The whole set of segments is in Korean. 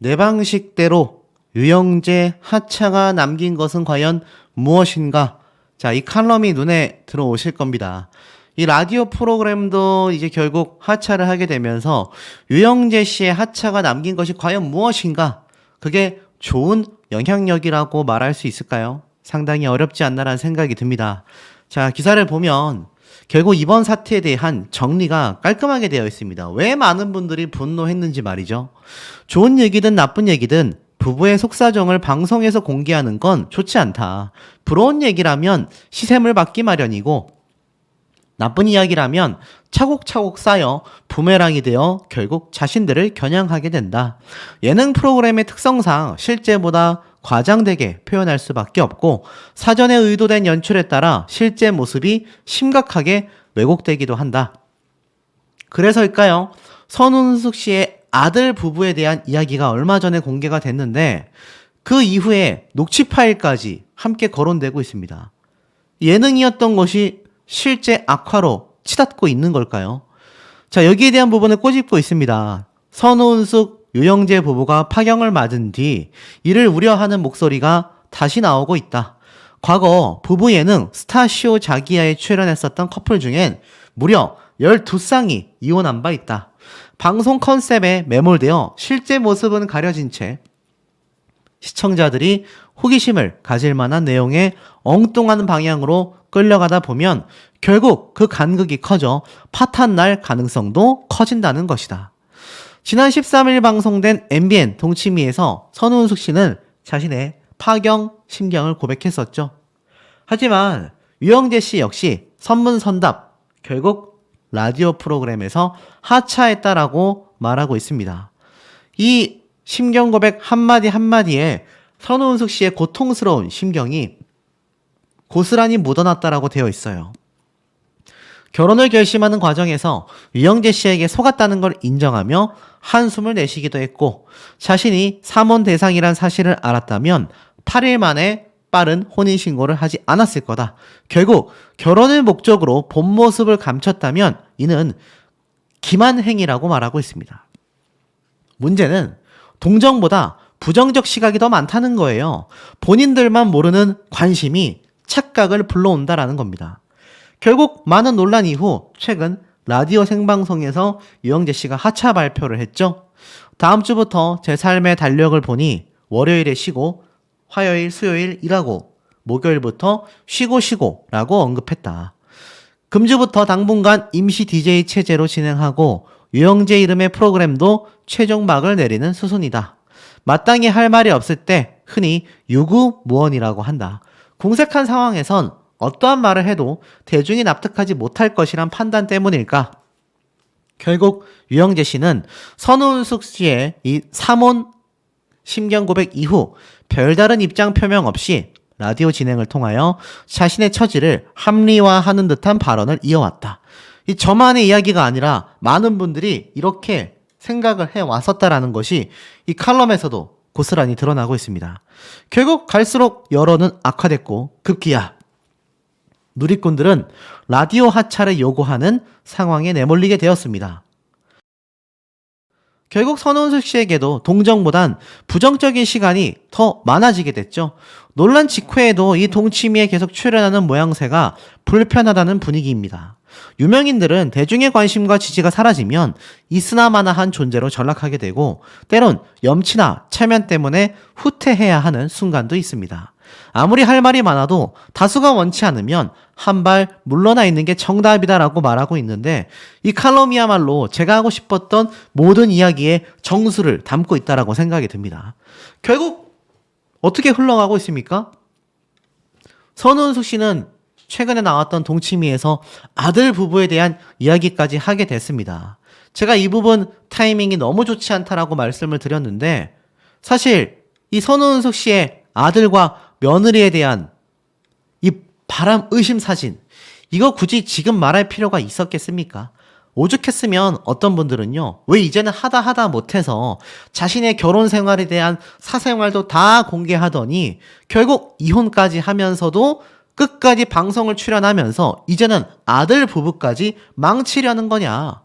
내 방식대로 유영재 하차가 남긴 것은 과연 무엇인가? 자, 이 칼럼이 눈에 들어오실 겁니다. 이 라디오 프로그램도 이제 결국 하차를 하게 되면서 유영재 씨의 하차가 남긴 것이 과연 무엇인가? 그게 좋은 영향력이라고 말할 수 있을까요? 상당히 어렵지 않나라는 생각이 듭니다. 자, 기사를 보면 결국 이번 사태에 대한 정리가 깔끔하게 되어 있습니다. 왜 많은 분들이 분노했는지 말이죠. 좋은 얘기든 나쁜 얘기든 부부의 속사정을 방송에서 공개하는 건 좋지 않다. 부러운 얘기라면 시샘을 받기 마련이고 나쁜 이야기라면 차곡차곡 쌓여 부메랑이 되어 결국 자신들을 겨냥하게 된다. 예능 프로그램의 특성상 실제보다 과장되게 표현할 수밖에 없고 사전에 의도된 연출에 따라 실제 모습이 심각하게 왜곡되기도 한다. 그래서일까요? 선운숙 씨의 아들 부부에 대한 이야기가 얼마 전에 공개가 됐는데 그 이후에 녹취 파일까지 함께 거론되고 있습니다. 예능이었던 것이 실제 악화로 치닫고 있는 걸까요? 자, 여기에 대한 부분을 꼬집고 있습니다. 선운숙, 유영재 부부가 파경을 맞은 뒤 이를 우려하는 목소리가 다시 나오고 있다. 과거 부부 예능 스타쇼 자기야에 출연했었던 커플 중엔 무려 12쌍이 이혼한 바 있다. 방송 컨셉에 매몰되어 실제 모습은 가려진 채 시청자들이 호기심을 가질 만한 내용의 엉뚱한 방향으로 끌려가다 보면 결국 그 간극이 커져 파탄 날 가능성도 커진다는 것이다. 지난 13일 방송된 MBN 동치미에서 선운숙 씨는 자신의 파경 심경을 고백했었죠. 하지만 유영재 씨 역시 선문선답 결국 라디오 프로그램에서 하차했다라고 말하고 있습니다. 이 심경 고백 한마디 한마디에 선운숙 씨의 고통스러운 심경이 고스란히 묻어났다라고 되어 있어요. 결혼을 결심하는 과정에서 유영재 씨에게 속았다는 걸 인정하며 한숨을 내쉬기도 했고 자신이 사몬 대상이란 사실을 알았다면 8일 만에 빠른 혼인신고를 하지 않았을 거다. 결국 결혼을 목적으로 본 모습을 감췄다면 이는 기만행위라고 말하고 있습니다. 문제는 동정보다 부정적 시각이 더 많다는 거예요. 본인들만 모르는 관심이 착각을 불러온다라는 겁니다. 결국 많은 논란 이후 최근 라디오 생방송에서 유영재 씨가 하차 발표를 했죠. 다음 주부터 제 삶의 달력을 보니 월요일에 쉬고 화요일, 수요일 일하고 목요일부터 쉬고라고 언급했다. 금주부터 당분간 임시 DJ 체제로 진행하고 유영재 이름의 프로그램도 최종막을 내리는 수순이다. 마땅히 할 말이 없을 때 흔히 유구무원이라고 한다. 궁색한 상황에선 어떠한 말을 해도 대중이 납득하지 못할 것이란 판단 때문일까? 결국 유영재 씨는 선운숙 씨의 이 사몬 심경 고백 이후 별다른 입장 표명 없이 라디오 진행을 통하여 자신의 처지를 합리화하는 듯한 발언을 이어왔다. 이 저만의 이야기가 아니라 많은 분들이 이렇게 생각을 해왔었다라는 것이 이 칼럼에서도 고스란히 드러나고 있습니다. 결국 갈수록 여론은 악화됐고 급기야 누리꾼들은 라디오 하차를 요구하는 상황에 내몰리게 되었습니다. 결국 선운숙 씨에게도 동정보단 부정적인 시간이 더 많아지게 됐죠. 논란 직후에도 이 동치미에 계속 출연하는 모양새가 불편하다는 분위기입니다. 유명인들은 대중의 관심과 지지가 사라지면 있으나마나한 존재로 전락하게 되고 때론 염치나 체면 때문에 후퇴해야 하는 순간도 있습니다. 아무리 할 말이 많아도 다수가 원치 않으면 한 발 물러나 있는 게 정답이다라고 말하고 있는데 이 칼럼이야말로 제가 하고 싶었던 모든 이야기에 정수를 담고 있다라고 생각이 듭니다. 결국 어떻게 흘러가고 있습니까? 선운숙 씨는 최근에 나왔던 동치미에서 아들 부부에 대한 이야기까지 하게 됐습니다. 제가 이 부분 타이밍이 너무 좋지 않다라고 말씀을 드렸는데 사실 이 선운숙 씨의 아들과 며느리에 대한 이 바람 의심 사진 이거 굳이 지금 말할 필요가 있었겠습니까? 오죽했으면 어떤 분들은요 왜 이제는 하다 못해서 자신의 결혼 생활에 대한 사생활도 다 공개하더니 결국 이혼까지 하면서도 끝까지 방송을 출연하면서 이제는 아들 부부까지 망치려는 거냐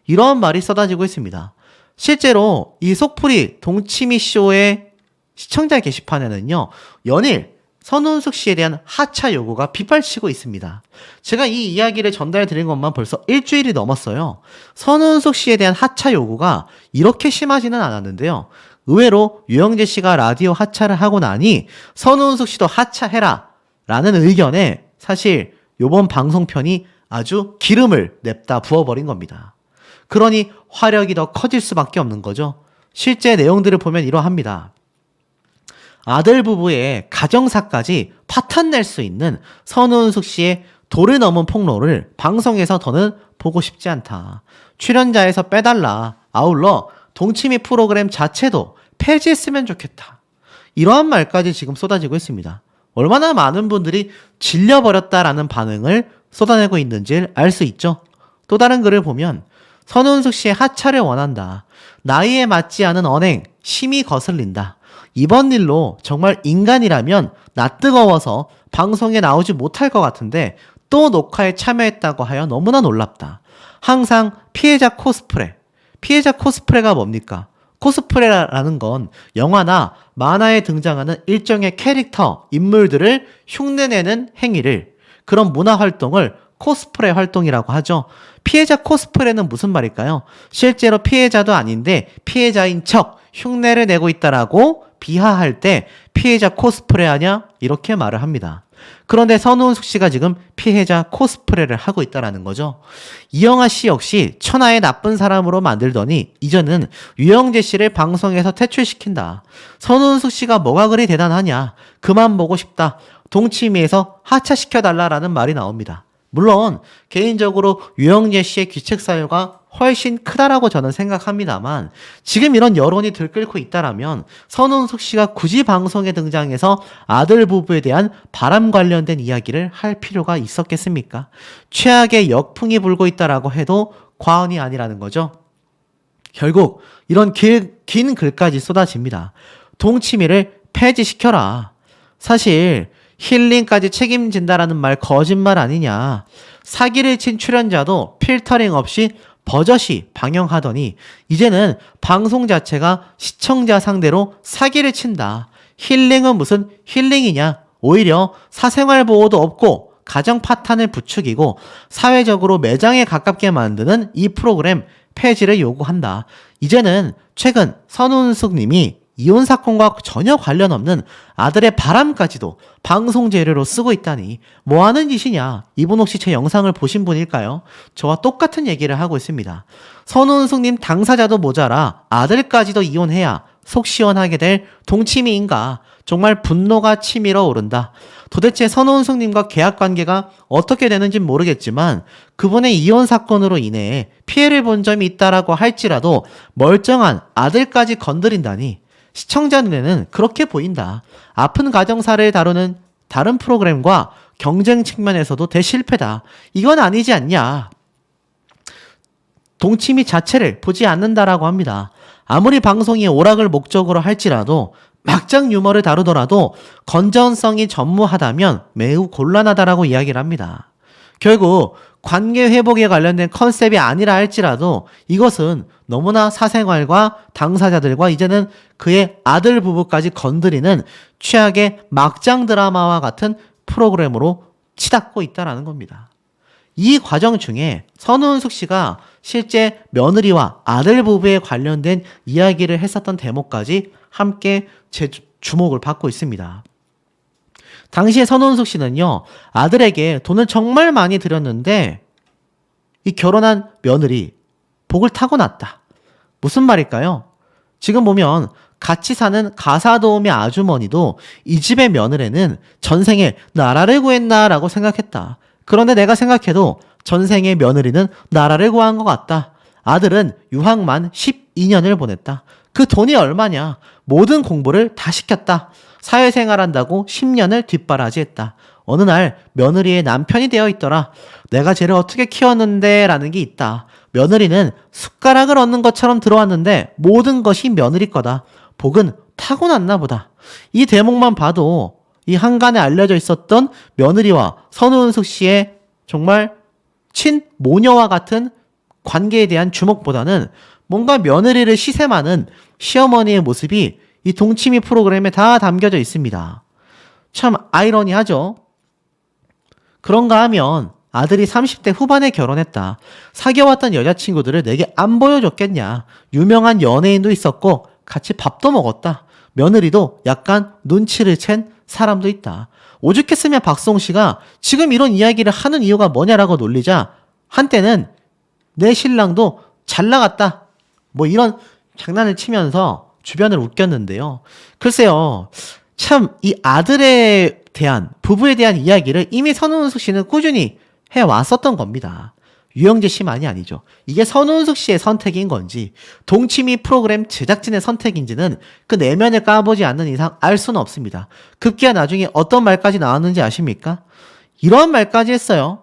이런 말이 쏟아지고 있습니다. 실제로 이 속풀이 동치미 쇼의 시청자 게시판에는요, 연일 선우은숙 씨에 대한 하차 요구가 빗발치고 있습니다. 제가 이 이야기를 전달드린 것만 벌써 일주일이 넘었어요. 선우은숙 씨에 대한 하차 요구가 이렇게 심하지는 않았는데요. 의외로 유영재 씨가 라디오 하차를 하고 나니 선우은숙 씨도 하차해라 라는 의견에 사실 요번 방송편이 아주 기름을 냅다 부어버린 겁니다. 그러니 화력이 더 커질 수밖에 없는 거죠. 실제 내용들을 보면 이러합니다. 아들 부부의 가정사까지 파탄낼 수 있는 선우은숙 씨의 도를 넘은 폭로를 방송에서 더는 보고 싶지 않다. 출연자에서 빼달라. 아울러 동치미 프로그램 자체도 폐지했으면 좋겠다. 이러한 말까지 지금 쏟아지고 있습니다. 얼마나 많은 분들이 질려버렸다라는 반응을 쏟아내고 있는지를 알 수 있죠. 또 다른 글을 보면 선우은숙 씨의 하차를 원한다. 나이에 맞지 않은 언행, 심히 거슬린다. 이번 일로 정말 인간이라면 낯뜨거워서 방송에 나오지 못할 것 같은데 또 녹화에 참여했다고 하여 너무나 놀랍다. 항상 피해자 코스프레. 피해자 코스프레가 뭡니까? 코스프레라는 건 영화나 만화에 등장하는 일정의 캐릭터, 인물들을 흉내내는 행위를, 그런 문화 활동을 코스프레 활동이라고 하죠. 피해자 코스프레는 무슨 말일까요? 실제로 피해자도 아닌데 피해자인 척 흉내를 내고 있다라고 비하할 때 피해자 코스프레 하냐? 이렇게 말을 합니다. 그런데 선우은숙 씨가 지금 피해자 코스프레를 하고 있다라는 거죠. 이영하 씨 역시 천하의 나쁜 사람으로 만들더니 이제는 유영재 씨를 방송에서 퇴출시킨다. 선우은숙 씨가 뭐가 그리 대단하냐? 그만 보고 싶다. 동치미에서 하차시켜달라라는 말이 나옵니다. 물론 개인적으로 유영재 씨의 귀책 사유가 훨씬 크다라고 저는 생각합니다만, 지금 이런 여론이 들끓고 있다라면 선우은숙 씨가 굳이 방송에 등장해서 아들 부부에 대한 바람 관련된 이야기를 할 필요가 있었겠습니까? 최악의 역풍이 불고 있다라고 해도 과언이 아니라는 거죠. 결국 이런 긴 글까지 쏟아집니다. 동치미를 폐지시켜라. 사실 힐링까지 책임진다라는 말 거짓말 아니냐. 사기를 친 출연자도 필터링 없이 버젓이 방영하더니 이제는 방송 자체가 시청자 상대로 사기를 친다. 힐링은 무슨 힐링이냐. 오히려 사생활 보호도 없고 가정 파탄을 부추기고 사회적으로 매장에 가깝게 만드는 이 프로그램 폐지를 요구한다. 이제는 최근 선우은숙 님이 이혼 사건과 전혀 관련 없는 아들의 바람까지도 방송 재료로 쓰고 있다니 뭐 하는 짓이냐. 이분 혹시 제 영상을 보신 분일까요? 저와 똑같은 얘기를 하고 있습니다. 선우은숙님 당사자도 모자라 아들까지도 이혼해야 속 시원하게 될 동치미인가. 정말 분노가 치밀어 오른다. 도대체 선우은숙님과 계약관계가 어떻게 되는지 모르겠지만 그분의 이혼 사건으로 인해 피해를 본 점이 있다라고 할지라도 멀쩡한 아들까지 건드린다니 시청자 눈에는 그렇게 보인다. 아픈 가정사를 다루는 다른 프로그램과 경쟁 측면에서도 대실패다. 이건 아니지 않냐. 동치미 자체를 보지 않는다라고 합니다. 아무리 방송이 오락을 목적으로 할지라도 막장 유머를 다루더라도 건전성이 전무하다면 매우 곤란하다라고 이야기를 합니다. 결국 관계 회복에 관련된 컨셉이 아니라 할지라도 이것은 너무나 사생활과 당사자들과 이제는 그의 아들 부부까지 건드리는 최악의 막장 드라마와 같은 프로그램으로 치닫고 있다는 겁니다. 이 과정 중에 선우은숙 씨가 실제 며느리와 아들 부부에 관련된 이야기를 했었던 대목까지 함께 제 주목을 받고 있습니다. 당시에 선우은숙 씨는요, 아들에게 돈을 정말 많이 들였는데 이 결혼한 며느리 복을 타고났다. 무슨 말일까요? 지금 보면 같이 사는 가사도우미 아주머니도 이 집의 며느리는 전생에 나라를 구했나라고 생각했다. 그런데 내가 생각해도 전생의 며느리는 나라를 구한 것 같다. 아들은 유학만 12년을 보냈다. 그 돈이 얼마냐? 모든 공부를 다 시켰다. 사회생활한다고 10년을 뒷바라지했다. 어느 날 며느리의 남편이 되어 있더라. 내가 쟤를 어떻게 키웠는데 라는 게 있다. 며느리는 숟가락을 얻는 것처럼 들어왔는데 모든 것이 며느리 거다. 복은 타고났나 보다. 이 대목만 봐도 이 한간에 알려져 있었던 며느리와 선우은숙 씨의 정말 친모녀와 같은 관계에 대한 주목보다는 뭔가 며느리를 시샘하는 시어머니의 모습이 이 동치미 프로그램에 다 담겨져 있습니다. 참 아이러니하죠. 그런가 하면 아들이 30대 후반에 결혼했다. 사귀어왔던 여자친구들을 내게 안 보여줬겠냐. 유명한 연예인도 있었고 같이 밥도 먹었다. 며느리도 약간 눈치를 챈 사람도 있다. 오죽했으면 박성씨가 지금 이런 이야기를 하는 이유가 뭐냐라고 놀리자 한때는 내 신랑도 잘 나갔다. 뭐 이런 장난을 치면서 주변을 웃겼는데요. 글쎄요. 참 이 아들에 대한 부부에 대한 이야기를 이미 선우은숙 씨는 꾸준히 해왔었던 겁니다. 유영재 씨만이 아니죠. 이게 선우은숙 씨의 선택인 건지 동치미 프로그램 제작진의 선택인지는 그 내면을 까보지 않는 이상 알 수는 없습니다. 급기야 나중에 어떤 말까지 나왔는지 아십니까? 이런 말까지 했어요.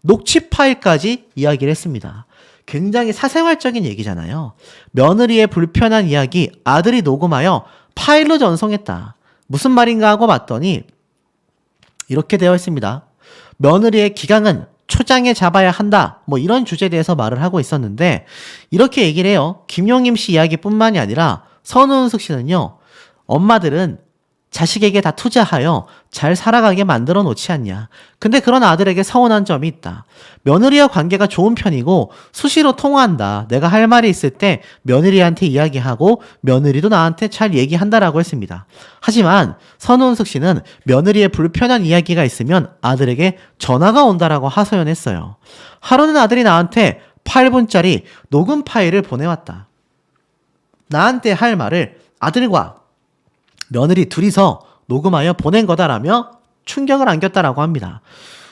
녹취 파일까지 이야기를 했습니다. 굉장히 사생활적인 얘기잖아요. 며느리의 불편한 이야기 아들이 녹음하여 파일로 전송했다. 무슨 말인가 하고 봤더니 이렇게 되어 있습니다. 며느리의 기강은 초장에 잡아야 한다. 뭐 이런 주제에 대해서 말을 하고 있었는데 이렇게 얘기를 해요. 김용임 씨 이야기뿐만이 아니라 선우은숙 씨는요. 엄마들은 자식에게 다 투자하여 잘 살아가게 만들어 놓지 않냐. 근데 그런 아들에게 서운한 점이 있다. 며느리와 관계가 좋은 편이고 수시로 통화한다. 내가 할 말이 있을 때 며느리한테 이야기하고 며느리도 나한테 잘 얘기한다라고 했습니다. 하지만 선우은숙 씨는 며느리의 불편한 이야기가 있으면 아들에게 전화가 온다라고 하소연했어요. 하루는 아들이 나한테 8분짜리 녹음 파일을 보내왔다. 나한테 할 말을 아들과 며느리 둘이서 녹음하여 보낸 거다라며 충격을 안겼다라고 합니다.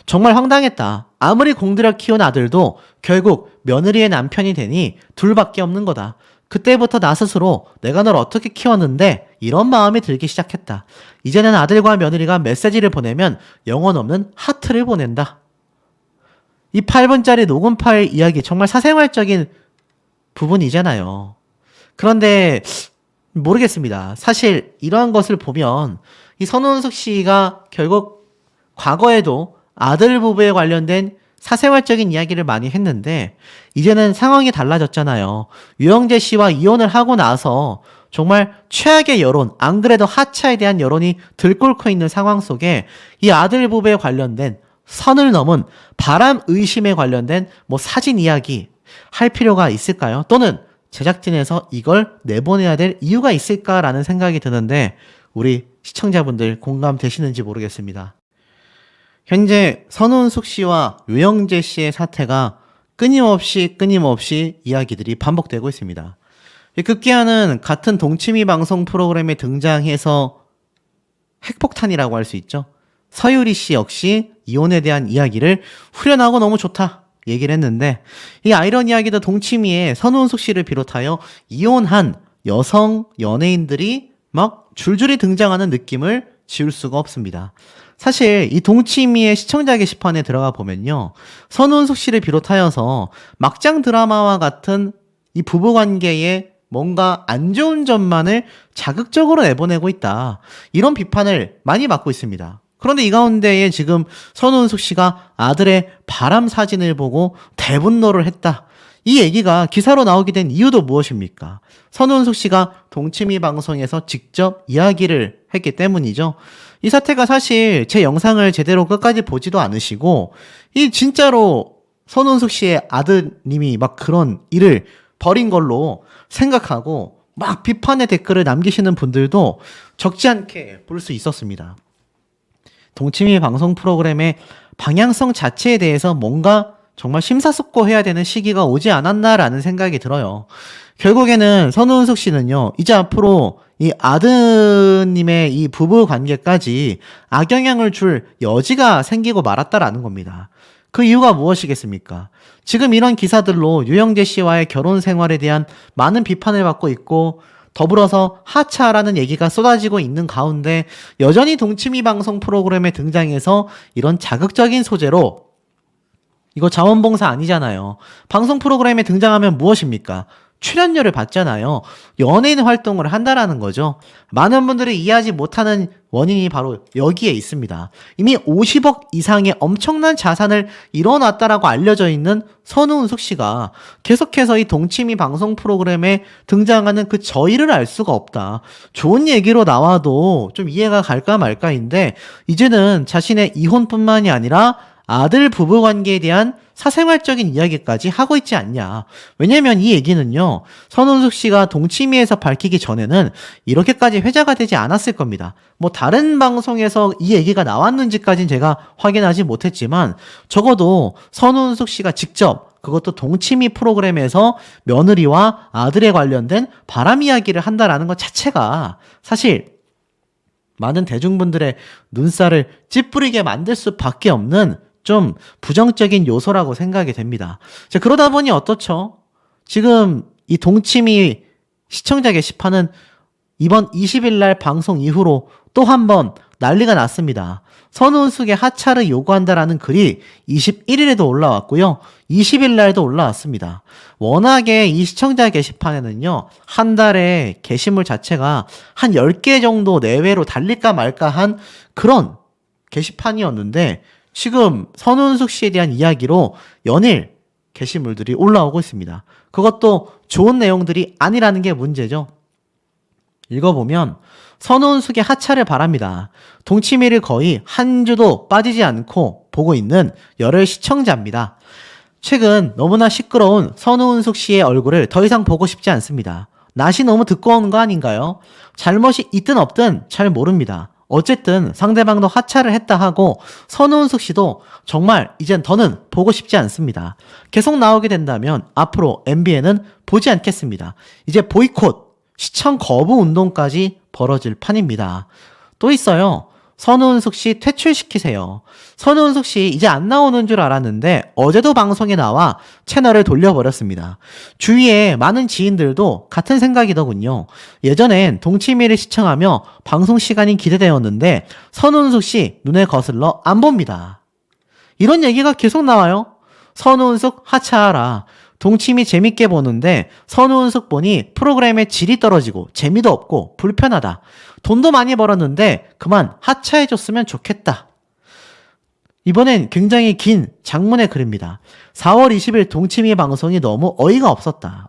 정말 황당했다. 아무리 공들여 키운 아들도 결국 며느리의 남편이 되니 둘밖에 없는 거다. 그때부터 나 스스로 내가 널 어떻게 키웠는데 이런 마음이 들기 시작했다. 이제는 아들과 며느리가 메시지를 보내면 영혼 없는 하트를 보낸다. 이 8분짜리 녹음 파일 이야기 정말 사생활적인 부분이잖아요. 그런데 모르겠습니다. 사실 이러한 것을 보면 이 선우은숙 씨가 결국 과거에도 아들 부부에 관련된 사생활적인 이야기를 많이 했는데 이제는 상황이 달라졌잖아요. 유영재 씨와 이혼을 하고 나서 정말 최악의 여론, 안 그래도 하차에 대한 여론이 들끓고 있는 상황 속에 이 아들 부부에 관련된 선을 넘은 바람 의심에 관련된 뭐 사진 이야기 할 필요가 있을까요? 또는 제작진에서 이걸 내보내야 될 이유가 있을까라는 생각이 드는데 우리 시청자분들 공감되시는지 모르겠습니다. 현재 선우은숙 씨와 유영재 씨의 사태가 끊임없이 이야기들이 반복되고 있습니다. 급기야는 같은 동치미 방송 프로그램에 등장해서 핵폭탄이라고 할 수 있죠. 서유리 씨 역시 이혼에 대한 이야기를 후련하고 너무 좋다 얘기를 했는데 이 아이러니하게도 동치미에 선우은숙 씨를 비롯하여 이혼한 여성 연예인들이 막 줄줄이 등장하는 느낌을 지울 수가 없습니다. 사실 이 동치미의 시청자 게시판에 들어가 보면요. 선우은숙 씨를 비롯하여서 막장 드라마와 같은 이 부부관계에 뭔가 안 좋은 점만을 자극적으로 내보내고 있다. 이런 비판을 많이 받고 있습니다. 그런데 이 가운데에 지금 선우은숙 씨가 아들의 바람 사진을 보고 대분노를 했다. 이 얘기가 기사로 나오게 된 이유도 무엇입니까? 선우은숙 씨가 동치미 방송에서 직접 이야기를 했기 때문이죠. 이 사태가 사실 제 영상을 제대로 끝까지 보지도 않으시고 이 진짜로 선우은숙 씨의 아드님이 막 그런 일을 벌인 걸로 생각하고 막 비판의 댓글을 남기시는 분들도 적지 않게 볼 수 있었습니다. 동치미 방송 프로그램의 방향성 자체에 대해서 뭔가 정말 심사숙고해야 되는 시기가 오지 않았나라는 생각이 들어요. 결국에는 선우은숙 씨는요, 이제 앞으로 이 아드님의 이 부부 관계까지 악영향을 줄 여지가 생기고 말았다라는 겁니다. 그 이유가 무엇이겠습니까? 지금 이런 기사들로 유영재 씨와의 결혼 생활에 대한 많은 비판을 받고 있고 더불어서 하차라는 얘기가 쏟아지고 있는 가운데 여전히 동치미 방송 프로그램에 등장해서 이런 자극적인 소재로 이거 자원봉사 아니잖아요. 방송 프로그램에 등장하면 무엇입니까? 출연료를 받잖아요. 연예인 활동을 한다라는 거죠. 많은 분들이 이해하지 못하는 원인이 바로 여기에 있습니다. 이미 50억 이상의 엄청난 자산을 이뤄놨다라고 알려져 있는 선우은숙 씨가 계속해서 이 동치미 방송 프로그램에 등장하는 그 저희를 알 수가 없다. 좋은 얘기로 나와도 좀 이해가 갈까 말까인데 이제는 자신의 이혼뿐만이 아니라 아들 부부 관계에 대한 사생활적인 이야기까지 하고 있지 않냐. 왜냐면 이 얘기는요, 선운숙 씨가 동치미에서 밝히기 전에는 이렇게까지 회자가 되지 않았을 겁니다. 뭐 다른 방송에서 이 얘기가 나왔는지까지는 제가 확인하지 못했지만 적어도 선운숙 씨가 직접 그것도 동치미 프로그램에서 며느리와 아들에 관련된 바람 이야기를 한다라는 것 자체가 사실 많은 대중분들의 눈살을 찌푸리게 만들 수밖에 없는 좀 부정적인 요소라고 생각이 됩니다. 자, 그러다 보니 어떻죠? 지금 이 동치미 시청자 게시판은 이번 20일 날 방송 이후로 또 한 번 난리가 났습니다. 선우은숙의 하차를 요구한다라는 글이 21일에도 올라왔고요. 20일 날도 올라왔습니다. 워낙에 이 시청자 게시판에는요, 한 달에 게시물 자체가 한 10개 정도 내외로 달릴까 말까 한 그런 게시판이었는데 지금 선우은숙 씨에 대한 이야기로 연일 게시물들이 올라오고 있습니다. 그것도 좋은 내용들이 아니라는 게 문제죠. 읽어보면 선우은숙의 하차를 바랍니다. 동치미를 거의 한 주도 빠지지 않고 보고 있는 열혈 시청자입니다. 최근 너무나 시끄러운 선우은숙 씨의 얼굴을 더 이상 보고 싶지 않습니다. 낯이 너무 두꺼운 거 아닌가요? 잘못이 있든 없든 잘 모릅니다. 어쨌든 상대방도 하차를 했다 하고 선우은숙 씨도 정말 이젠 더는 보고 싶지 않습니다. 계속 나오게 된다면 앞으로 MBN은 보지 않겠습니다. 이제 보이콧, 시청 거부 운동까지 벌어질 판입니다. 또 있어요. 선우은숙 씨 퇴출시키세요. 선우은숙 씨 이제 안 나오는 줄 알았는데 어제도 방송에 나와 채널을 돌려버렸습니다. 주위에 많은 지인들도 같은 생각이더군요. 예전엔 동치미를 시청하며 방송 시간이 기대되었는데 선우은숙 씨 눈에 거슬러 안 봅니다. 이런 얘기가 계속 나와요. 선우은숙 하차하라. 동치미 재밌게 보는데 선우은숙 보니 프로그램의 질이 떨어지고 재미도 없고 불편하다. 돈도 많이 벌었는데 그만 하차해줬으면 좋겠다. 이번엔 굉장히 긴 장문의 글입니다. 4월 20일 동치미 방송이 너무 어이가 없었다.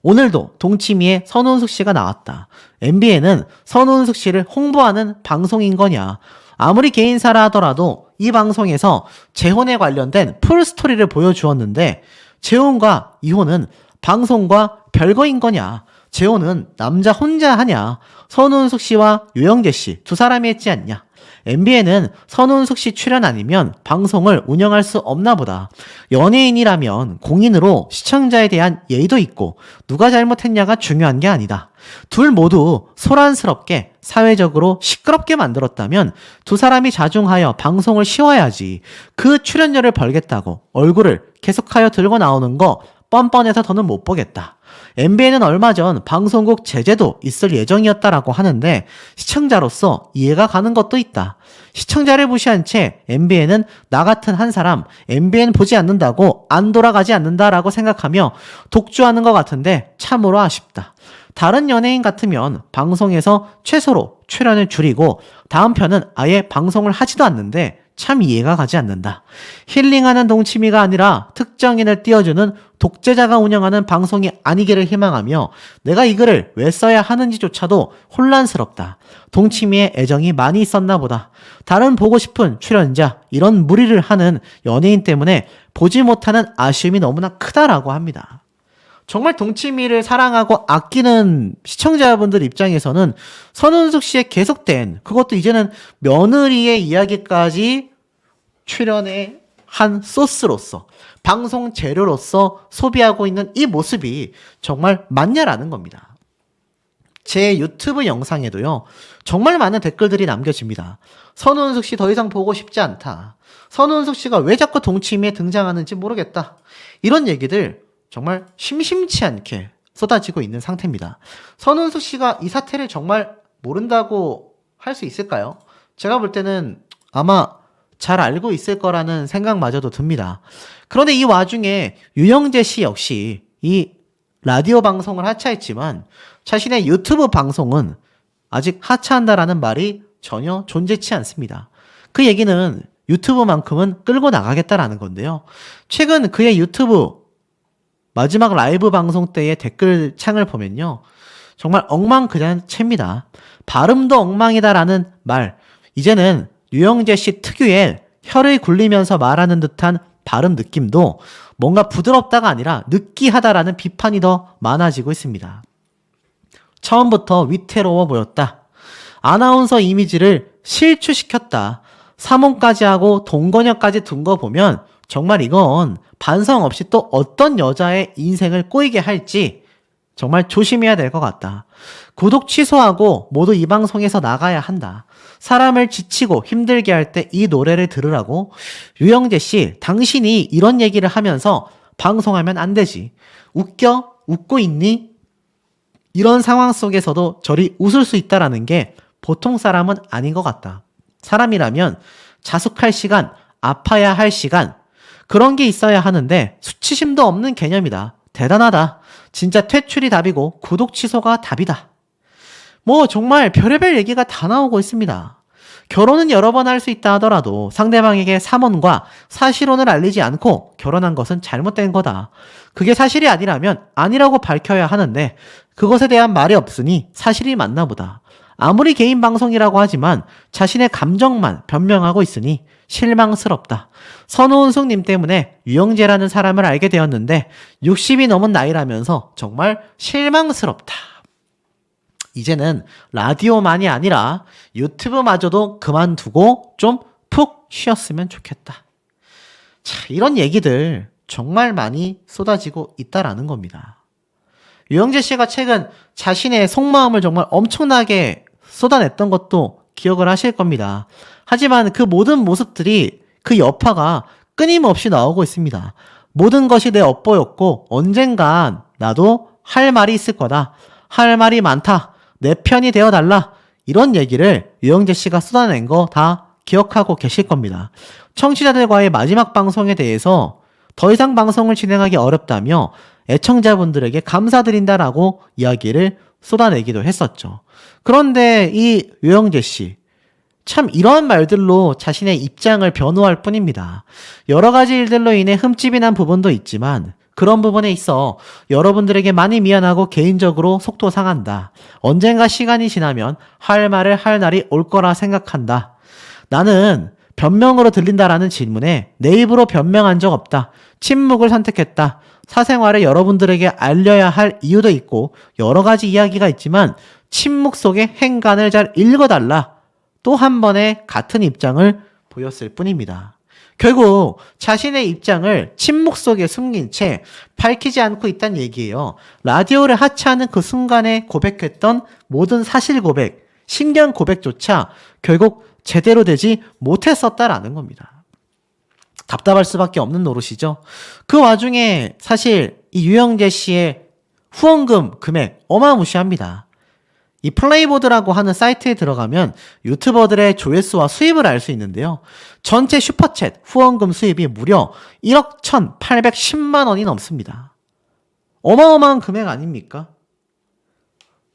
오늘도 동치미에 선우은숙 씨가 나왔다. MBN은 선우은숙 씨를 홍보하는 방송인 거냐. 아무리 개인사라 하더라도 이 방송에서 재혼에 관련된 풀스토리를 보여주었는데 재혼과 이혼은 방송과 별거인 거냐. 재혼은 남자 혼자 하냐. 선우은숙 씨와 유영재 씨 두 사람이 했지 않냐. MBN은 선우은숙 씨 출연 아니면 방송을 운영할 수 없나 보다. 연예인이라면 공인으로 시청자에 대한 예의도 있고 누가 잘못했냐가 중요한 게 아니다. 둘 모두 소란스럽게 사회적으로 시끄럽게 만들었다면 두 사람이 자중하여 방송을 쉬어야지. 그 출연료를 벌겠다고 얼굴을 계속하여 들고 나오는 거 뻔뻔해서 더는 못 보겠다. MBN은 얼마 전 방송국 제재도 있을 예정이었다라고 하는데 시청자로서 이해가 가는 것도 있다. 시청자를 무시한 채 MBN은 나 같은 한 사람 MBN 보지 않는다고 안 돌아가지 않는다라고 생각하며 독주하는 것 같은데 참으로 아쉽다. 다른 연예인 같으면 방송에서 최소로 출연을 줄이고 다음 편은 아예 방송을 하지도 않는데 참 이해가 가지 않는다. 힐링하는 동치미가 아니라 특정인을 띄워주는 독재자가 운영하는 방송이 아니기를 희망하며 내가 이 글을 왜 써야 하는지조차도 혼란스럽다. 동치미에 애정이 많이 있었나 보다. 다른 보고 싶은 출연자, 이런 무리를 하는 연예인 때문에 보지 못하는 아쉬움이 너무나 크다라고 합니다. 정말 동치미를 사랑하고 아끼는 시청자분들 입장에서는 선우은숙 씨의 계속된, 그것도 이제는 며느리의 이야기까지 출연의 한 소스로서, 방송 재료로서 소비하고 있는 이 모습이 정말 맞냐라는 겁니다. 제 유튜브 영상에도요, 정말 많은 댓글들이 남겨집니다. 선우은숙 씨 더 이상 보고 싶지 않다. 선우은숙 씨가 왜 자꾸 동치미에 등장하는지 모르겠다. 이런 얘기들 정말 심심치 않게 쏟아지고 있는 상태입니다. 선우은숙 씨가 이 사태를 정말 모른다고 할 수 있을까요? 제가 볼 때는 아마 잘 알고 있을 거라는 생각마저도 듭니다. 그런데 이 와중에 유영재 씨 역시 이 라디오 방송을 하차했지만 자신의 유튜브 방송은 아직 하차한다라는 말이 전혀 존재치 않습니다. 그 얘기는 유튜브만큼은 끌고 나가겠다라는 건데요. 최근 그의 유튜브 마지막 라이브 방송 때의 댓글창을 보면요. 정말 엉망그자체입니다. 발음도 엉망이다라는 말. 이제는 유영재 씨 특유의 혀를 굴리면서 말하는 듯한 발음 느낌도 뭔가 부드럽다가 아니라 느끼하다라는 비판이 더 많아지고 있습니다. 처음부터 위태로워 보였다. 아나운서 이미지를 실추시켰다. 사몽까지 하고 동거녀까지 둔 거 보면 정말 이건 반성 없이 또 어떤 여자의 인생을 꼬이게 할지 정말 조심해야 될 것 같다. 구독 취소하고 모두 이 방송에서 나가야 한다. 사람을 지치고 힘들게 할 때 이 노래를 들으라고. 유영재 씨, 당신이 이런 얘기를 하면서 방송하면 안 되지. 웃겨? 웃고 있니? 이런 상황 속에서도 저리 웃을 수 있다라는 게 보통 사람은 아닌 것 같다. 사람이라면 자숙할 시간, 아파야 할 시간, 그런 게 있어야 하는데 수치심도 없는 개념이다. 대단하다. 진짜 퇴출이 답이고 구독 취소가 답이다. 뭐 정말 별의별 얘기가 다 나오고 있습니다. 결혼은 여러 번 할 수 있다 하더라도 상대방에게 사mon과 사실혼을 알리지 않고 결혼한 것은 잘못된 거다. 그게 사실이 아니라면 아니라고 밝혀야 하는데 그것에 대한 말이 없으니 사실이 맞나 보다. 아무리 개인 방송이라고 하지만 자신의 감정만 변명하고 있으니 실망스럽다. 선우은숙님 때문에 유영재라는 사람을 알게 되었는데 60이 넘은 나이라면서 정말 실망스럽다. 이제는 라디오만이 아니라 유튜브마저도 그만두고 좀 푹 쉬었으면 좋겠다. 자, 이런 얘기들 정말 많이 쏟아지고 있다라는 겁니다. 유영재 씨가 최근 자신의 속마음을 정말 엄청나게 쏟아냈던 것도 기억을 하실 겁니다. 하지만 그 모든 모습들이 그 여파가 끊임없이 나오고 있습니다. 모든 것이 내 업보였고 언젠간 나도 할 말이 있을 거다. 할 말이 많다. 내 편이 되어달라. 이런 얘기를 유영재 씨가 쏟아낸 거 다 기억하고 계실 겁니다. 청취자들과의 마지막 방송에 대해서 더 이상 방송을 진행하기 어렵다며 애청자분들에게 감사드린다라고 이야기를 쏟아내기도 했었죠. 그런데 이 유영재 씨, 참 이러한 말들로 자신의 입장을 변호할 뿐입니다. 여러 가지 일들로 인해 흠집이 난 부분도 있지만 그런 부분에 있어 여러분들에게 많이 미안하고 개인적으로 속도 상한다. 언젠가 시간이 지나면 할 말을 할 날이 올 거라 생각한다. 나는 변명으로 들린다라는 질문에 내 입으로 변명한 적 없다. 침묵을 선택했다. 사생활을 여러분들에게 알려야 할 이유도 있고 여러 가지 이야기가 있지만 침묵 속의 행간을 잘 읽어달라. 또 한 번의 같은 입장을 보였을 뿐입니다. 결국 자신의 입장을 침묵 속에 숨긴 채 밝히지 않고 있다는 얘기예요. 라디오를 하차하는 그 순간에 고백했던 모든 사실 고백, 신견 고백조차 결국 제대로 되지 못했었다라는 겁니다. 답답할 수밖에 없는 노릇이죠. 그 와중에 사실 이 유영재 씨의 후원금 금액 어마무시합니다. 이 플레이보드라고 하는 사이트에 들어가면 유튜버들의 조회수와 수입을 알 수 있는데요. 전체 슈퍼챗 후원금 수입이 무려 1억 1,810만 원이 넘습니다. 어마어마한 금액 아닙니까?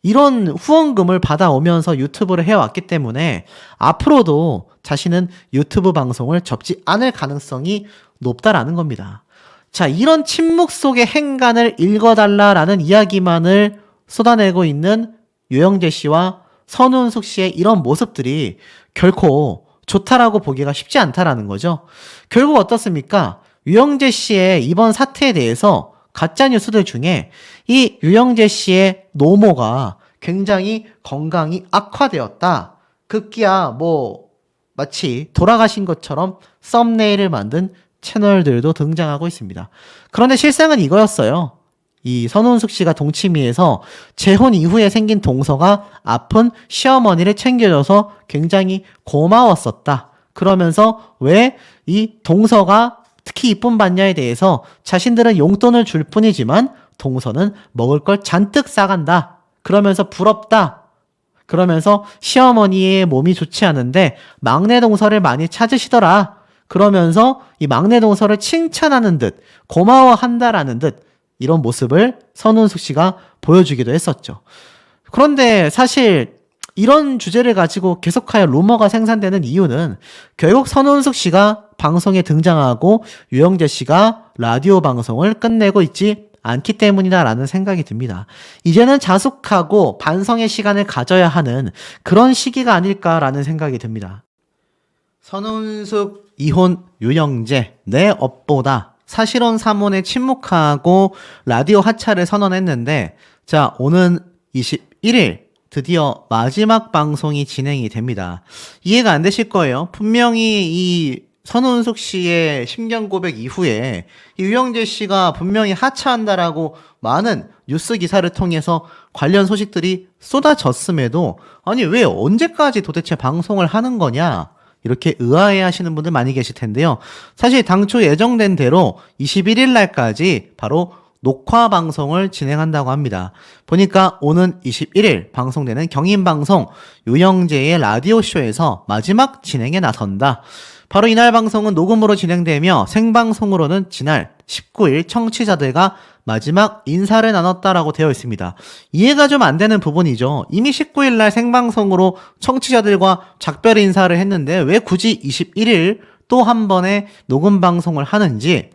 이런 후원금을 받아오면서 유튜브를 해왔기 때문에 앞으로도 자신은 유튜브 방송을 접지 않을 가능성이 높다라는 겁니다. 자, 이런 침묵 속의 행간을 읽어달라라는 이야기만을 쏟아내고 있는 유영재 씨와 선우은숙 씨의 이런 모습들이 결코 좋다라고 보기가 쉽지 않다라는 거죠. 결국 어떻습니까? 유영재 씨의 이번 사태에 대해서 가짜뉴스들 중에 이 유영재 씨의 노모가 굉장히 건강이 악화되었다. 급기야 마치 돌아가신 것처럼 썸네일을 만든 채널들도 등장하고 있습니다. 그런데 실상은 이거였어요. 이 선우은숙 씨가 동치미에서 재혼 이후에 생긴 동서가 아픈 시어머니를 챙겨줘서 굉장히 고마웠었다. 그러면서 왜 이 동서가 특히 이쁨 받냐에 대해서 자신들은 용돈을 줄 뿐이지만 동서는 먹을 걸 잔뜩 싸간다. 그러면서 부럽다. 그러면서 시어머니의 몸이 좋지 않은데 막내 동서를 많이 찾으시더라. 그러면서 이 막내 동서를 칭찬하는 듯 고마워한다라는 듯 이런 모습을 선우은숙 씨가 보여주기도 했었죠. 그런데 사실 이런 주제를 가지고 계속하여 루머가 생산되는 이유는 결국 선우은숙 씨가 방송에 등장하고 유영재 씨가 라디오 방송을 끝내고 있지 않기 때문이다라는 생각이 듭니다. 이제는 자숙하고 반성의 시간을 가져야 하는 그런 시기가 아닐까라는 생각이 듭니다. 선우은숙 이혼 유영재 내 업보다 사실혼 사모에 침묵하고 라디오 하차를 선언했는데, 자, 오는 21일 드디어 마지막 방송이 진행이 됩니다. 이해가 안 되실 거예요. 분명히 이 선우은숙 씨의 심경 고백 이후에 유영재 씨가 분명히 하차한다라고 많은 뉴스 기사를 통해서 관련 소식들이 쏟아졌음에도, 아니 왜 언제까지 도대체 방송을 하는 거냐, 이렇게 의아해 하시는 분들 많이 계실 텐데요. 사실 당초 예정된 대로 21일 날까지 바로 녹화 방송을 진행한다고 합니다. 보니까 오는 21일 방송되는 경인방송 유영재의 라디오쇼에서 마지막 진행에 나선다. 바로 이날 방송은 녹음으로 진행되며 생방송으로는 지날 19일 청취자들과 마지막 인사를 나눴다라고 되어 있습니다. 이해가 좀 안 되는 부분이죠. 이미 19일 날 생방송으로 청취자들과 작별 인사를 했는데 왜 굳이 21일 또 한 번의 녹음 방송을 하는지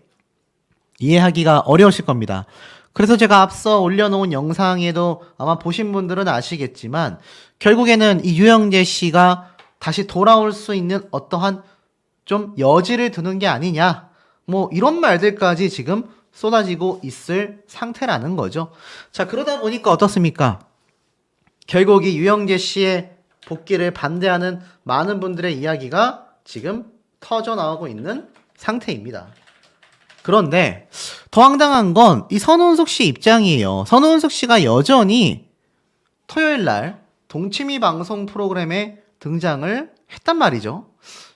이해하기가 어려우실 겁니다. 그래서 제가 앞서 올려놓은 영상에도 아마 보신 분들은 아시겠지만 결국에는 이 유영재 씨가 다시 돌아올 수 있는 어떠한 좀 여지를 두는 게 아니냐, 뭐 이런 말들까지 지금 쏟아지고 있을 상태라는 거죠. 자, 그러다 보니까 어떻습니까? 결국 이 유영재 씨의 복귀를 반대하는 많은 분들의 이야기가 지금 터져 나오고 있는 상태입니다. 그런데 더 황당한 건 이 선우은숙 씨 입장이에요. 선우은숙 씨가 여전히 토요일 날 동치미 방송 프로그램에 등장을 했단 말이죠.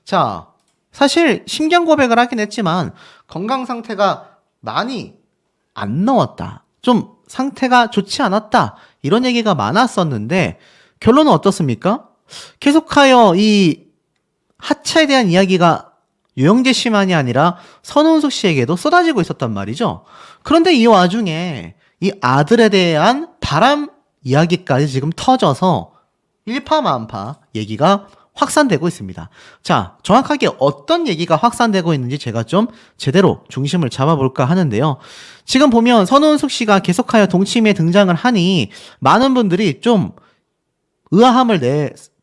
자, 사실 심경 고백을 하긴 했지만 건강 상태가 많이 안 나왔다, 좀 상태가 좋지 않았다, 이런 얘기가 많았었는데 결론은 어떻습니까? 계속하여 이 하차에 대한 이야기가 유영재 씨만이 아니라 선우은숙 씨에게도 쏟아지고 있었단 말이죠. 그런데 이 와중에 이 아들에 대한 바람 이야기까지 지금 터져서 일파만파 얘기가 확산되고 있습니다. 자, 정확하게 어떤 얘기가 확산되고 있는지 제가 좀 제대로 중심을 잡아볼까 하는데요. 지금 보면 선우은숙 씨가 계속하여 동치미에 등장을 하니 많은 분들이 좀 의아함을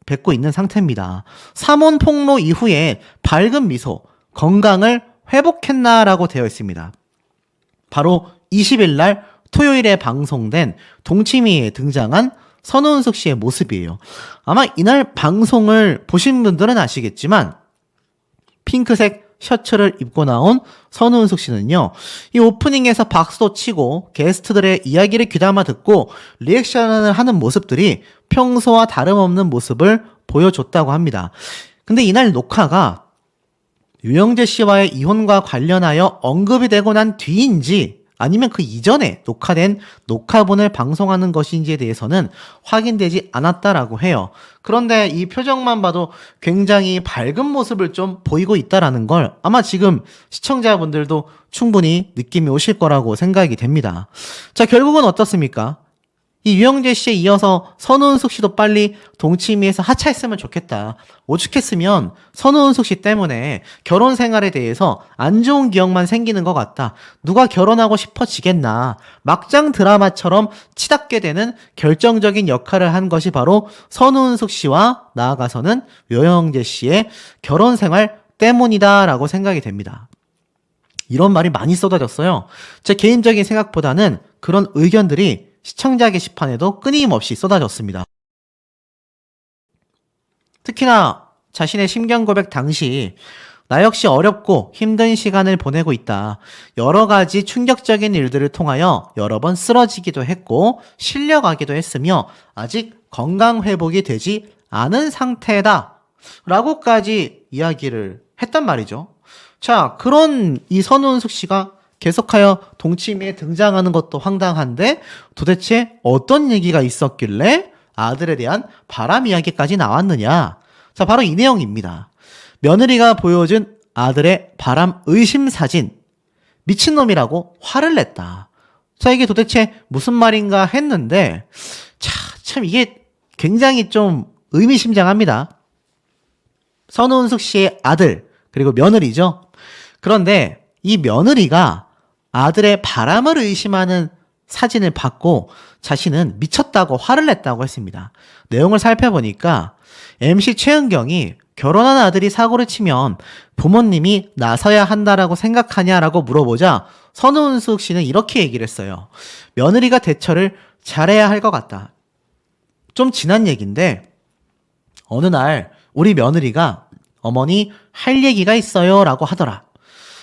뱉고 있는 상태입니다. 삼원 폭로 이후에 밝은 미소, 건강을 회복했나라고 되어 있습니다. 바로 20일 날 토요일에 방송된 동치미에 등장한 선우은숙 씨의 모습이에요. 아마 이날 방송을 보신 분들은 아시겠지만 핑크색 셔츠를 입고 나온 선우은숙 씨는요, 이 오프닝에서 박수도 치고 게스트들의 이야기를 귀담아 듣고 리액션을 하는 모습들이 평소와 다름없는 모습을 보여줬다고 합니다. 근데 이날 녹화가 유영재 씨와의 이혼과 관련하여 언급이 되고 난 뒤인지 아니면 그 이전에 녹화된 녹화본을 방송하는 것인지에 대해서는 확인되지 않았다라고 해요. 그런데 이 표정만 봐도 굉장히 밝은 모습을 좀 보이고 있다라는 걸 아마 지금 시청자분들도 충분히 느낌이 오실 거라고 생각이 됩니다. 자, 결국은 어떻습니까? 이 유영재 씨에 이어서 선우은숙 씨도 빨리 동치미에서 하차했으면 좋겠다. 오죽했으면 선우은숙 씨 때문에 결혼 생활에 대해서 안 좋은 기억만 생기는 것 같다. 누가 결혼하고 싶어지겠나. 막장 드라마처럼 치닫게 되는 결정적인 역할을 한 것이 바로 선우은숙 씨와 나아가서는 유영재 씨의 결혼 생활 때문이다라고 생각이 됩니다. 이런 말이 많이 쏟아졌어요. 제 개인적인 생각보다는 그런 의견들이 시청자 게시판에도 끊임없이 쏟아졌습니다. 특히나 자신의 심경 고백 당시 나 역시 어렵고 힘든 시간을 보내고 있다. 여러 가지 충격적인 일들을 통하여 여러 번 쓰러지기도 했고 실려가기도 했으며 아직 건강 회복이 되지 않은 상태다. 라고까지 이야기를 했단 말이죠. 자, 그런 이 선우은숙 씨가 계속하여 동치미에 등장하는 것도 황당한데 도대체 어떤 얘기가 있었길래 아들에 대한 바람 이야기까지 나왔느냐. 자, 바로 이 내용입니다. 며느리가 보여준 아들의 바람 의심 사진, 미친놈이라고 화를 냈다. 자, 이게 도대체 무슨 말인가 했는데, 참 이게 굉장히 좀 의미심장합니다. 선우은숙 씨의 아들, 그리고 며느리죠. 그런데 이 며느리가 아들의 바람을 의심하는 사진을 받고 자신은 미쳤다고 화를 냈다고 했습니다. 내용을 살펴보니까 MC 최은경이 결혼한 아들이 사고를 치면 부모님이 나서야 한다라고 생각하냐라고 물어보자 선우은숙 씨는 이렇게 얘기를 했어요. 며느리가 대처를 잘해야 할 것 같다. 좀 지난 얘기인데 어느 날 우리 며느리가 어머니 할 얘기가 있어요 라고 하더라.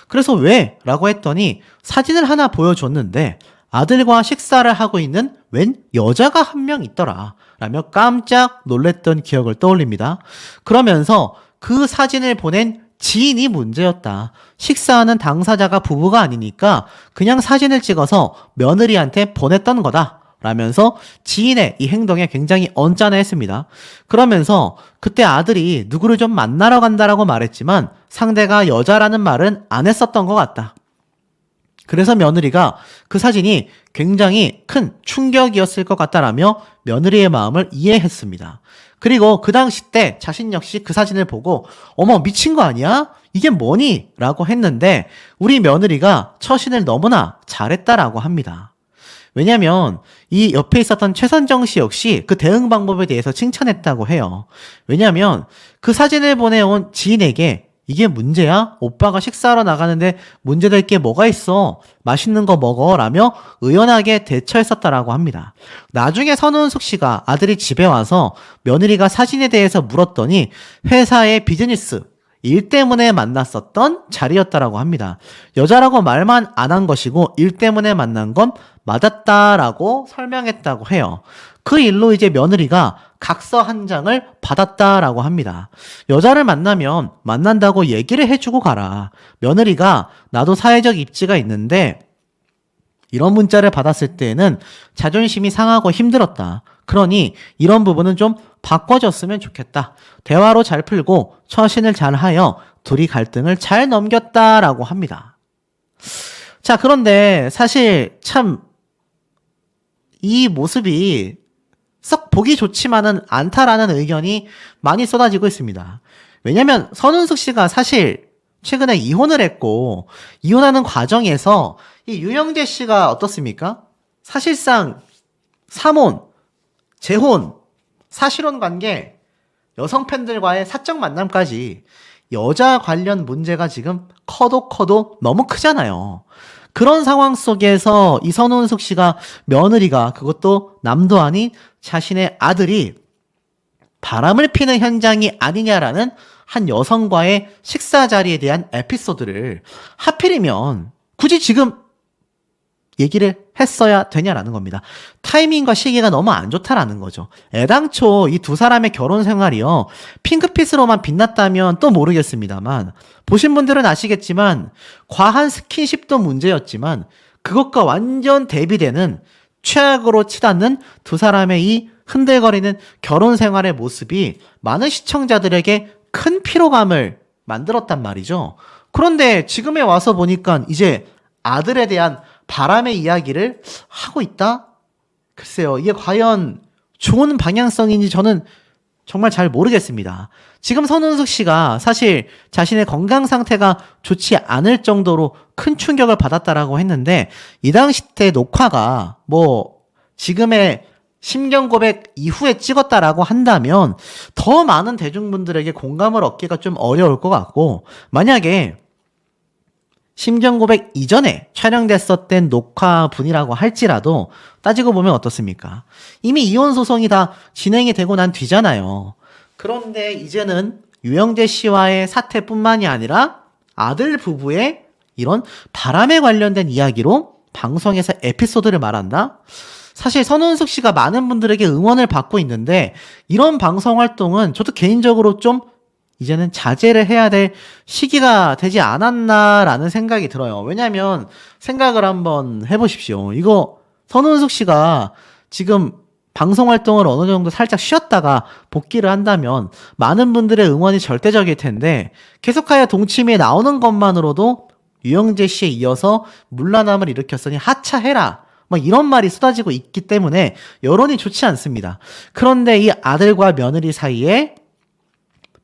그래서 왜? 라고 했더니 사진을 하나 보여줬는데 아들과 식사를 하고 있는 웬 여자가 한 명 있더라 라며 깜짝 놀랬던 기억을 떠올립니다. 그러면서 그 사진을 보낸 지인이 문제였다. 식사하는 당사자가 부부가 아니니까 그냥 사진을 찍어서 며느리한테 보냈던 거다 라면서 지인의 이 행동에 굉장히 언짢아했습니다. 그러면서 그때 아들이 누구를 좀 만나러 간다라고 말했지만 상대가 여자라는 말은 안 했었던 것 같다. 그래서 며느리가 그 사진이 굉장히 큰 충격이었을 것 같다라며 며느리의 마음을 이해했습니다. 그리고 그 당시 때 자신 역시 그 사진을 보고 어머 미친 거 아니야? 이게 뭐니? 라고 했는데 우리 며느리가 처신을 너무나 잘했다라고 합니다. 왜냐면 이 옆에 있었던 최선정 씨 역시 그 대응 방법에 대해서 칭찬했다고 해요. 왜냐면 그 사진을 보내온 지인에게 이게 문제야? 오빠가 식사하러 나가는데 문제될 게 뭐가 있어? 맛있는 거 먹어 라며 의연하게 대처했었다라고 합니다. 나중에 선우은숙 씨가 아들이 집에 와서 며느리가 사진에 대해서 물었더니 회사의 비즈니스 일 때문에 만났었던 자리였다라고 합니다. 여자라고 말만 안 한 것이고 일 때문에 만난 건 맞았다라고 설명했다고 해요. 그 일로 이제 며느리가 각서 한 장을 받았다라고 합니다. 여자를 만나면 만난다고 얘기를 해주고 가라. 며느리가 나도 사회적 입지가 있는데 이런 문자를 받았을 때에는 자존심이 상하고 힘들었다. 그러니 이런 부분은 좀 바꿔줬으면 좋겠다. 대화로 잘 풀고 처신을 잘하여 둘이 갈등을 잘 넘겼다라고 합니다. 자, 그런데 사실 참 이 모습이 썩 보기 좋지만은 않다라는 의견이 많이 쏟아지고 있습니다. 왜냐면 선은숙 씨가 사실 최근에 이혼을 했고 이혼하는 과정에서 이 유영재 씨가 어떻습니까? 사실상 삼혼, 재혼, 사실혼 관계, 여성 팬들과의 사적 만남까지 여자 관련 문제가 지금 커도 너무 크잖아요. 그런 상황 속에서 이 선우은숙 씨가 며느리가 그것도 남도 아닌 자신의 아들이 바람을 피는 현장이 아니냐라는 한 여성과의 식사 자리에 대한 에피소드를 하필이면 굳이 지금 얘기를 했어야 되냐라는 겁니다. 타이밍과 시기가 너무 안 좋다라는 거죠. 애당초 이 두 사람의 결혼 생활이요. 핑크빛으로만 빛났다면 또 모르겠습니다만 보신 분들은 아시겠지만 과한 스킨십도 문제였지만 그것과 완전 대비되는 최악으로 치닫는 두 사람의 이 흔들거리는 결혼 생활의 모습이 많은 시청자들에게 큰 피로감을 만들었단 말이죠. 그런데 지금에 와서 보니까 이제 아들에 대한 바람의 이야기를 하고 있다? 글쎄요, 이게 과연 좋은 방향성인지 저는 정말 잘 모르겠습니다. 지금 선우은숙 씨가 사실 자신의 건강 상태가 좋지 않을 정도로 큰 충격을 받았다라고 했는데 이 당시 때 녹화가 뭐 지금의 심경 고백 이후에 찍었다라고 한다면 더 많은 대중분들에게 공감을 얻기가 좀 어려울 것 같고 만약에 심경 고백 이전에 촬영됐었던 녹화분이라고 할지라도 따지고 보면 어떻습니까? 이미 이혼 소송이 다 진행이 되고 난 뒤잖아요. 그런데 이제는 유영재 씨와의 사태뿐만이 아니라 아들 부부의 이런 바람에 관련된 이야기로 방송에서 에피소드를 말한다? 사실 선우은숙 씨가 많은 분들에게 응원을 받고 있는데 이런 방송 활동은 저도 개인적으로 좀 이제는 자제를 해야 될 시기가 되지 않았나라는 생각이 들어요. 왜냐하면 생각을 한번 해보십시오. 이거 선우은숙 씨가 지금 방송 활동을 어느 정도 살짝 쉬었다가 복귀를 한다면 많은 분들의 응원이 절대적일 텐데 계속하여 동치미에 나오는 것만으로도 유영재 씨에 이어서 물러남을 일으켰으니 하차해라 막 이런 말이 쏟아지고 있기 때문에 여론이 좋지 않습니다. 그런데 이 아들과 며느리 사이에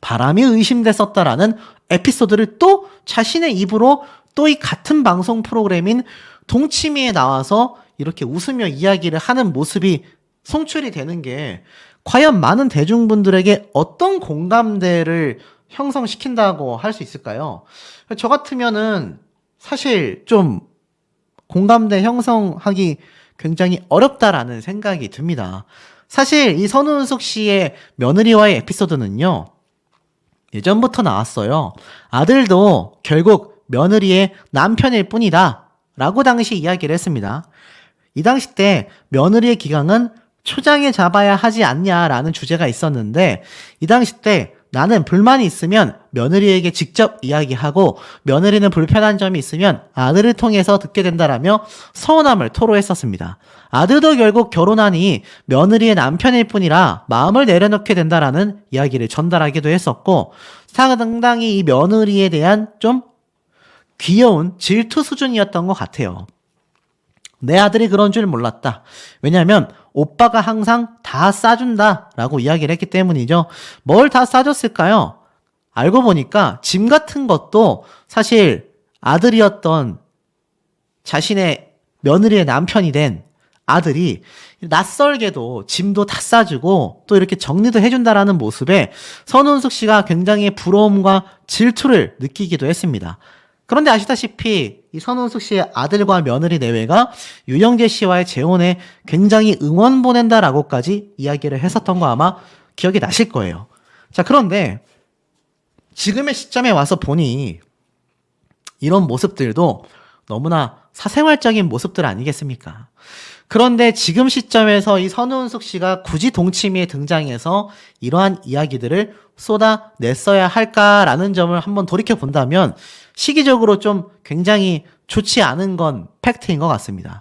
바람이 의심됐었다라는 에피소드를 또 자신의 입으로 또 이 같은 방송 프로그램인 동치미에 나와서 이렇게 웃으며 이야기를 하는 모습이 송출이 되는 게 과연 많은 대중분들에게 어떤 공감대를 형성시킨다고 할 수 있을까요? 저 같으면은 사실 좀 공감대 형성하기 굉장히 어렵다라는 생각이 듭니다. 사실 이 선우은숙 씨의 며느리와의 에피소드는요, 예전부터 나왔어요. 아들도 결국 며느리의 남편일 뿐이다 라고 당시 이야기를 했습니다. 이 당시 때 며느리의 기강은 초장에 잡아야 하지 않냐라는 주제가 있었는데, 이 당시 때 나는 불만이 있으면 며느리에게 직접 이야기하고 며느리는 불편한 점이 있으면 아들을 통해서 듣게 된다라며 서운함을 토로했었습니다. 아들도 결국 결혼하니 며느리의 남편일 뿐이라 마음을 내려놓게 된다라는 이야기를 전달하기도 했었고, 상당히 이 며느리에 대한 좀 귀여운 질투 수준이었던 것 같아요. 내 아들이 그런 줄 몰랐다. 왜냐하면 오빠가 항상 다 싸준다 라고 이야기를 했기 때문이죠. 뭘 다 싸줬을까요? 알고 보니까 짐 같은 것도 사실 아들이었던 자신의 며느리의 남편이 된 아들이 낯설게도 짐도 다 싸주고 또 이렇게 정리도 해준다라는 모습에 선우은숙 씨가 굉장히 부러움과 질투를 느끼기도 했습니다. 그런데 아시다시피 이 선우은숙 씨의 아들과 며느리 내외가 유영재 씨와의 재혼에 굉장히 응원 보낸다라고까지 이야기를 했었던 거 아마 기억이 나실 거예요. 자, 그런데 지금의 시점에 와서 보니 이런 모습들도 너무나 사생활적인 모습들 아니겠습니까? 그런데 지금 시점에서 이 선우은숙 씨가 굳이 동치미에 등장해서 이러한 이야기들을 쏟아냈어야 할까라는 점을 한번 돌이켜 본다면 시기적으로 좀 굉장히 좋지 않은 건 팩트인 것 같습니다.